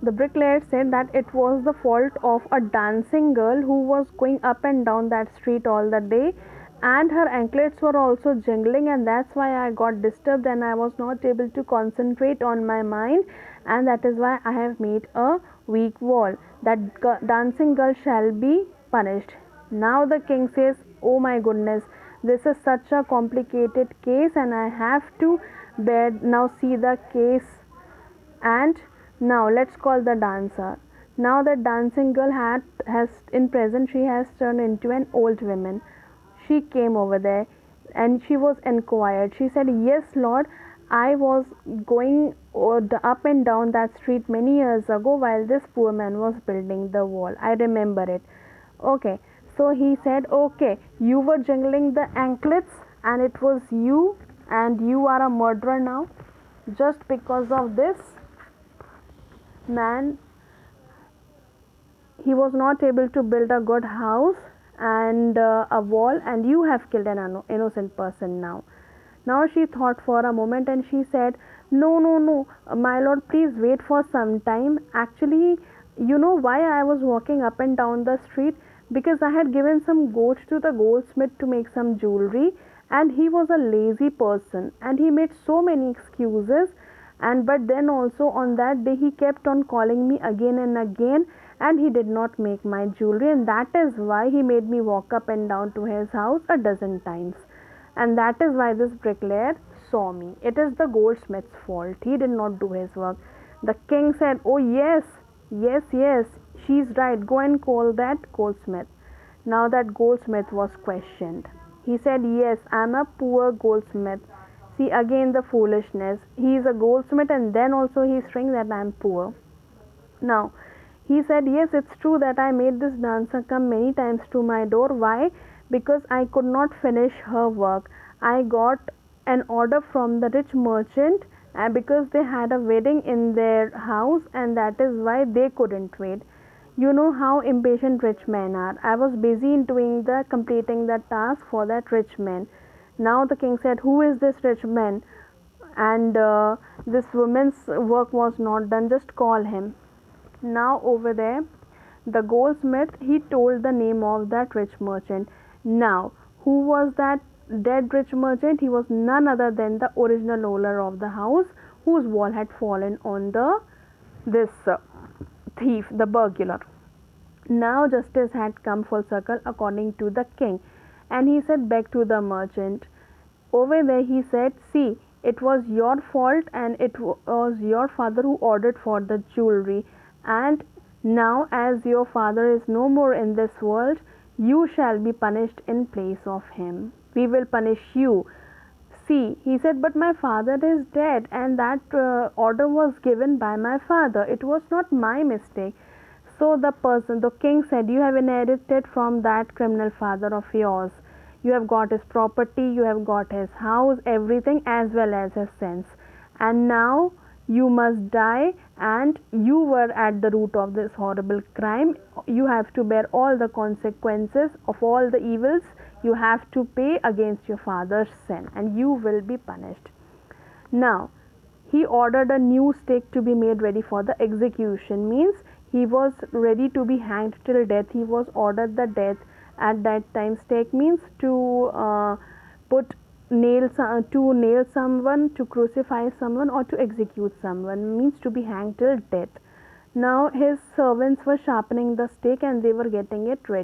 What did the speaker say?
The bricklayer said that it was the fault of a dancing girl who was going up and down that street all the day, and her anklets were also jingling, and that's why I got disturbed and I was not able to concentrate on my mind, and that is why I have made a weak wall. That dancing girl shall be punished. Now the king says, oh my goodness, this is such a complicated case and I have to bear now see the case. And now let's call the dancer. Now the dancing girl has in present she has turned into an old woman. She came over there and she was inquired. She said, yes lord, I was going up and down that street many years ago while this poor man was building the wall. I remember it. Okay, so he said, okay, you were jingling the anklets and it was you, and you are a murderer now just because of this man. He was not able to build a good house and a wall, and you have killed an innocent person now. Now she thought for a moment and she said, no, no, no, my lord, please wait for some time. Actually, you know why I was walking up and down the street? Because I had given some gold to the goldsmith to make some jewelry, and he was a lazy person and he made so many excuses. And but then also on that day he kept on calling me again and again, and he did not make my jewelry, and that is why he made me walk up and down to his house a dozen times, and that is why this bricklayer saw me. It is the goldsmith's fault. He did not do his work. The king said, oh yes, yes, yes, she's right. Go and call that goldsmith. Now that goldsmith was questioned. He said, yes, I'm a poor goldsmith. See again the foolishness. He is a goldsmith and then also he is saying that I'm poor. Now, he said, yes, it's true that I made this dancer come many times to my door. Why? Because I could not finish her work. I got an order from the rich merchant because they had a wedding in their house, and that is why they couldn't wait. You know how impatient rich men are. I was busy in doing the completing the task for that rich man. Now the king said, who is this rich man? And this woman's work was not done. Just call him. Now over there, the goldsmith, he told the name of that rich merchant. Now, who was that dead rich merchant? He was none other than the original owner of the house, whose wall had fallen on the this thief, the burglar. Now justice had come full circle according to the king, and he said back to the merchant. Over there he said, see, it was your fault and it was your father who ordered for the jewelry, and now as your father is no more in this world, you shall be punished in place of him. We will punish you. See, he said, but my father is dead and that order was given by my father. It was not my mistake. So the king said, you have inherited from that criminal father of yours. You have got his property, you have got his house, everything, as well as his sins. And now you must die, and you were at the root of this horrible crime. You have to bear all the consequences of all the evils you have to pay against your father's sin, and you will be punished. Now, he ordered a new stake to be made ready for the execution. Means he was ready to be hanged till death. He was ordered the death at that time. Stake means to put nails to nail someone, to crucify someone, or to execute someone. Means to be hanged till death. Now his servants were sharpening the stake and they were getting it ready.